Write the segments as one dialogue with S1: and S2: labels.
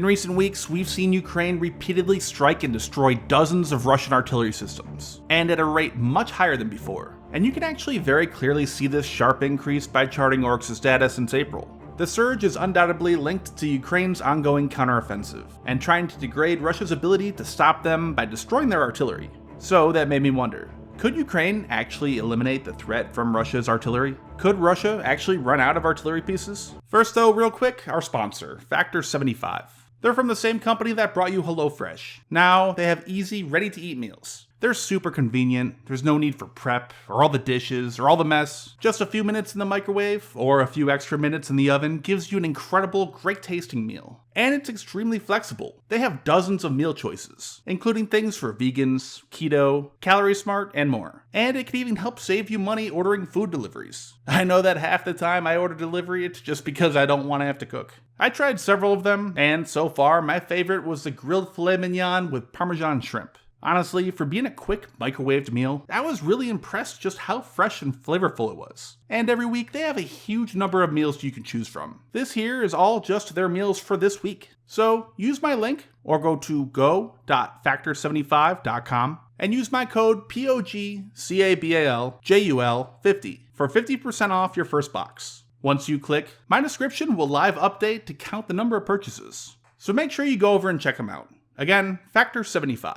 S1: In recent weeks, we've seen Ukraine repeatedly strike and destroy dozens of Russian artillery systems, and at a rate much higher than before. And you can actually very clearly see this sharp increase by charting Oryx's data since April. The surge is undoubtedly linked to Ukraine's ongoing counteroffensive, and trying to degrade Russia's ability to stop them by destroying their artillery. So that made me wonder, could Ukraine actually eliminate the threat from Russia's artillery? Could Russia actually run out of artillery pieces? First though, real quick, our sponsor, Factor 75. They're from the same company that brought you HelloFresh. Now they have easy, ready-to-eat meals. They're super convenient, there's no need for prep, or all the dishes, or all the mess. Just a few minutes in the microwave, or a few extra minutes in the oven gives you an incredible, great-tasting meal. And it's extremely flexible. They have dozens of meal choices, including things for vegans, keto, calorie smart, and more. And it can even help save you money ordering food deliveries. I know that half the time I order delivery, it's just because I don't want to have to cook. I tried several of them, and so far my favorite was the grilled filet mignon with Parmesan shrimp. Honestly, for being a quick microwaved meal, I was really impressed just how fresh and flavorful it was. And every week, they have a huge number of meals you can choose from. This here is all just their meals for this week. So use my link, or go to go.factor75.com and use my code POGCABALJUL50 for 50% off your first box. Once you click, my description will live update to count the number of purchases. So make sure you go over and check them out. Again, Factor 75.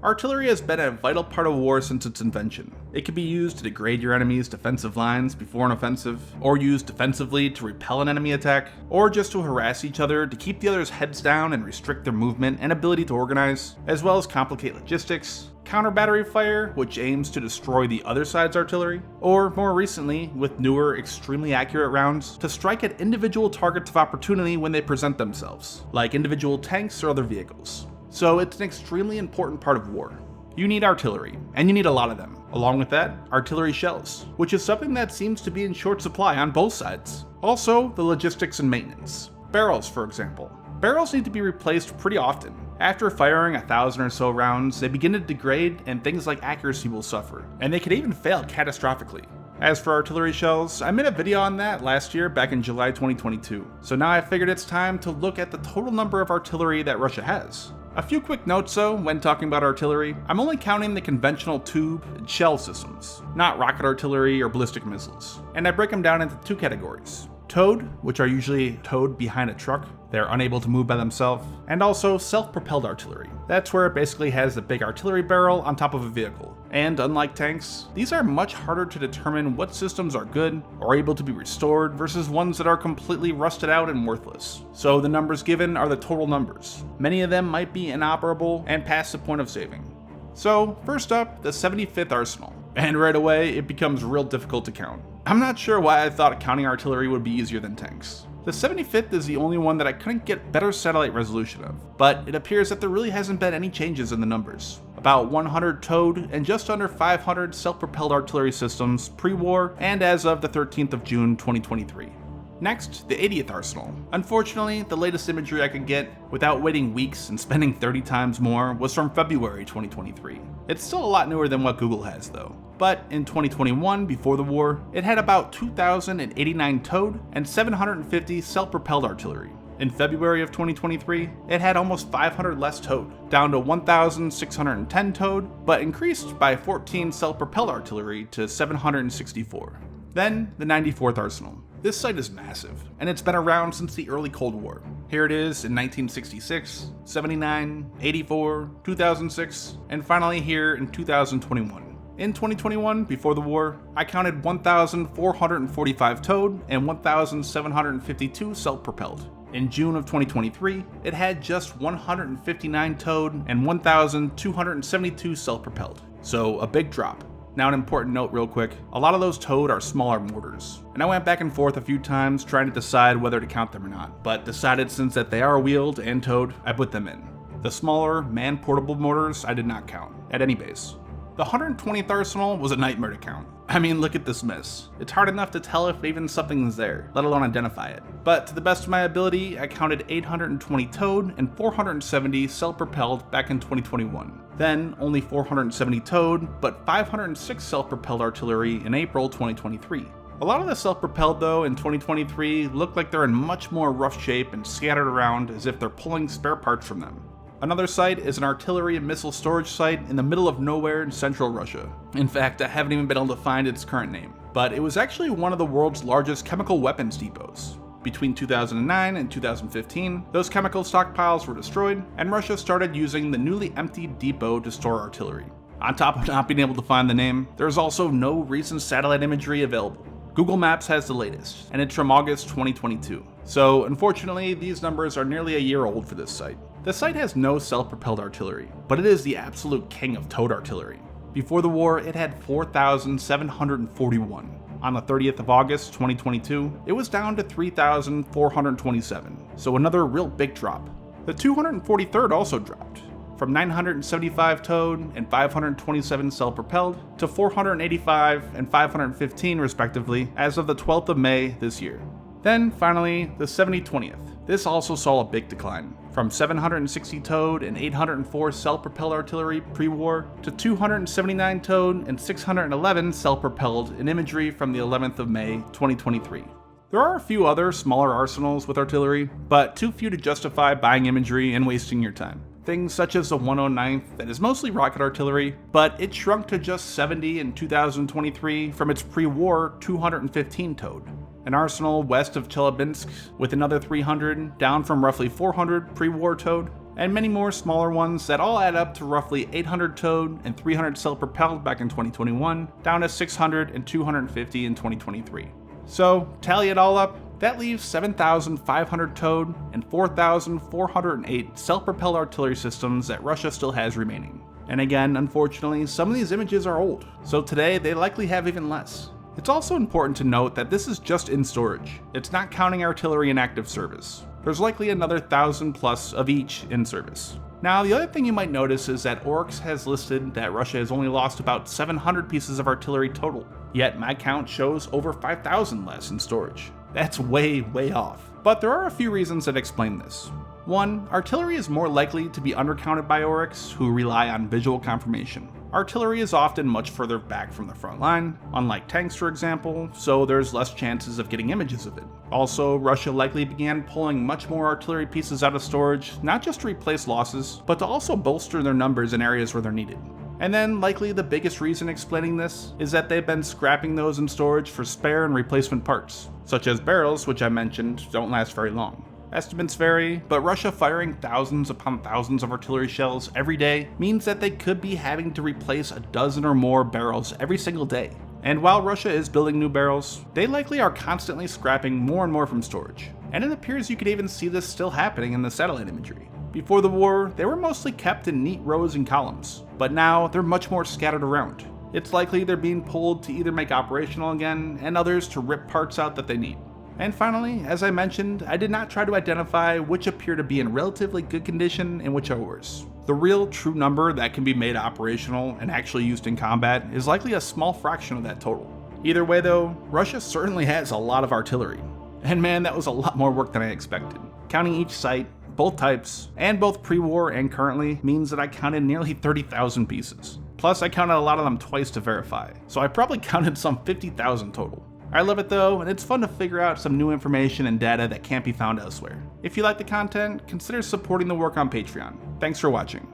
S1: Artillery has been a vital part of war since its invention. It can be used to degrade your enemy's defensive lines before an offensive, or used defensively to repel an enemy attack, or just to harass each other to keep the other's heads down and restrict their movement and ability to organize, as well as complicate logistics, counter battery fire, which aims to destroy the other side's artillery, or more recently, with newer, extremely accurate rounds, to strike at individual targets of opportunity when they present themselves, like individual tanks or other vehicles. So it's an extremely important part of war. You need artillery, and you need a lot of them. Along with that, artillery shells, which is something that seems to be in short supply on both sides. Also, the logistics and maintenance. Barrels, for example. Barrels need to be replaced pretty often. After firing 1,000 or so rounds, they begin to degrade and things like accuracy will suffer, and they could even fail catastrophically. As for artillery shells, I made a video on that last year back in July 2022, so now I figured it's time to look at the total number of artillery that Russia has. A few quick notes though, when talking about artillery, I'm only counting the conventional tube and shell systems, not rocket artillery or ballistic missiles, and I break them down into two categories. Towed, which are usually towed behind a truck, they're unable to move by themselves, and also self-propelled artillery. That's where it basically has the big artillery barrel on top of a vehicle. And unlike tanks, these are much harder to determine what systems are good or able to be restored versus ones that are completely rusted out and worthless. So the numbers given are the total numbers. Many of them might be inoperable and past the point of saving. So first up, the 75th Arsenal. And right away, it becomes real difficult to count. I'm not sure why I thought counting artillery would be easier than tanks. The 75th is the only one that I couldn't get better satellite resolution of, but it appears that there really hasn't been any changes in the numbers. About 100 towed and just under 500 self-propelled artillery systems pre-war and as of the 13th of June 2023. Next, the 80th Arsenal. Unfortunately, the latest imagery I could get, without waiting weeks and spending 30 times more, was from February 2023. It's still a lot newer than what Google has though. But in 2021, before the war, it had about 2,089 towed and 750 self-propelled artillery. In February of 2023, it had almost 500 less towed, down to 1,610 towed, but increased by 14 self-propelled artillery to 764. Then, the 94th Arsenal. This site is massive, and it's been around since the early Cold War. Here it is in 1966, 79, 84, 2006, and finally here in 2021. In 2021, before the war, I counted 1,445 towed and 1,752 self-propelled. In June of 2023, it had just 159 towed and 1,272 self-propelled. So a big drop. Now an important note real quick, a lot of those towed are smaller mortars, and I went back and forth a few times trying to decide whether to count them or not, but decided since that they are wheeled and towed, I put them in. The smaller, man-portable mortars I did not count, at any base. The 120th Arsenal was a nightmare to count. I mean, look at this mess. It's hard enough to tell if even something is there, let alone identify it. But to the best of my ability, I counted 820 towed and 470 self-propelled back in 2021. Then, only 470 towed, but 506 self-propelled artillery in April 2023. A lot of the self-propelled though in 2023 look like they're in much more rough shape and scattered around as if they're pulling spare parts from them. Another site is an artillery and missile storage site in the middle of nowhere in central Russia. In fact, I haven't even been able to find its current name, but it was actually one of the world's largest chemical weapons depots. Between 2009 and 2015, those chemical stockpiles were destroyed, and Russia started using the newly emptied depot to store artillery. On top of not being able to find the name, there's also no recent satellite imagery available. Google Maps has the latest, and it's from August 2022. So unfortunately, these numbers are nearly a year old for this site. The site has no self-propelled artillery, but it is the absolute king of towed artillery. Before the war, it had 4,741. On the 30th of August 2022, it was down to 3,427, so another real big drop. The 243rd also dropped, from 975 towed and 527 self-propelled to 485 and 515 respectively as of the 12th of May this year. Then finally, the 7020th. This also saw a big decline, from 760 towed and 804 self-propelled artillery pre-war to 279 towed and 611 self-propelled in imagery from the 11th of May 2023. There are a few other smaller arsenals with artillery, but too few to justify buying imagery and wasting your time. Things such as the 109th that is mostly rocket artillery, but it shrunk to just 70 in 2023 from its pre-war 215 towed. An arsenal west of Chelyabinsk with another 300, down from roughly 400 pre-war towed, and many more smaller ones that all add up to roughly 800 towed and 300 self-propelled back in 2021, down to 600 and 250 in 2023. So, tally it all up, that leaves 7,500 towed and 4,408 self-propelled artillery systems that Russia still has remaining. And again, unfortunately, some of these images are old, so today they likely have even less. It's also important to note that this is just in storage. It's not counting artillery in active service. There's likely another 1,000 plus of each in service. Now, the other thing you might notice is that Oryx has listed that Russia has only lost about 700 pieces of artillery total, yet my count shows over 5,000 less in storage. That's way off. But there are a few reasons that explain this. One, artillery is more likely to be undercounted by Oryx, who rely on visual confirmation. Artillery is often much further back from the front line, unlike tanks for example, so there's less chances of getting images of it. Also, Russia likely began pulling much more artillery pieces out of storage, not just to replace losses, but to also bolster their numbers in areas where they're needed. And then likely the biggest reason explaining this is that they've been scrapping those in storage for spare and replacement parts, such as barrels, which I mentioned don't last very long. Estimates vary, but Russia firing thousands upon thousands of artillery shells every day means that they could be having to replace a dozen or more barrels every single day. And while Russia is building new barrels, they likely are constantly scrapping more and more from storage. And it appears you could even see this still happening in the satellite imagery. Before the war, they were mostly kept in neat rows and columns, but now they're much more scattered around. It's likely they're being pulled to either make operational again, and others to rip parts out that they need. And finally, as I mentioned, I did not try to identify which appear to be in relatively good condition and which are worse. The real true number that can be made operational and actually used in combat is likely a small fraction of that total. Either way though, Russia certainly has a lot of artillery. And man, that was a lot more work than I expected. Counting each site, both types, and both pre-war and currently means that I counted nearly 30,000 pieces. Plus I counted a lot of them twice to verify, so I probably counted some 50,000 total. I love it though, and it's fun to figure out some new information and data that can't be found elsewhere. If you like the content, consider supporting the work on Patreon. Thanks for watching.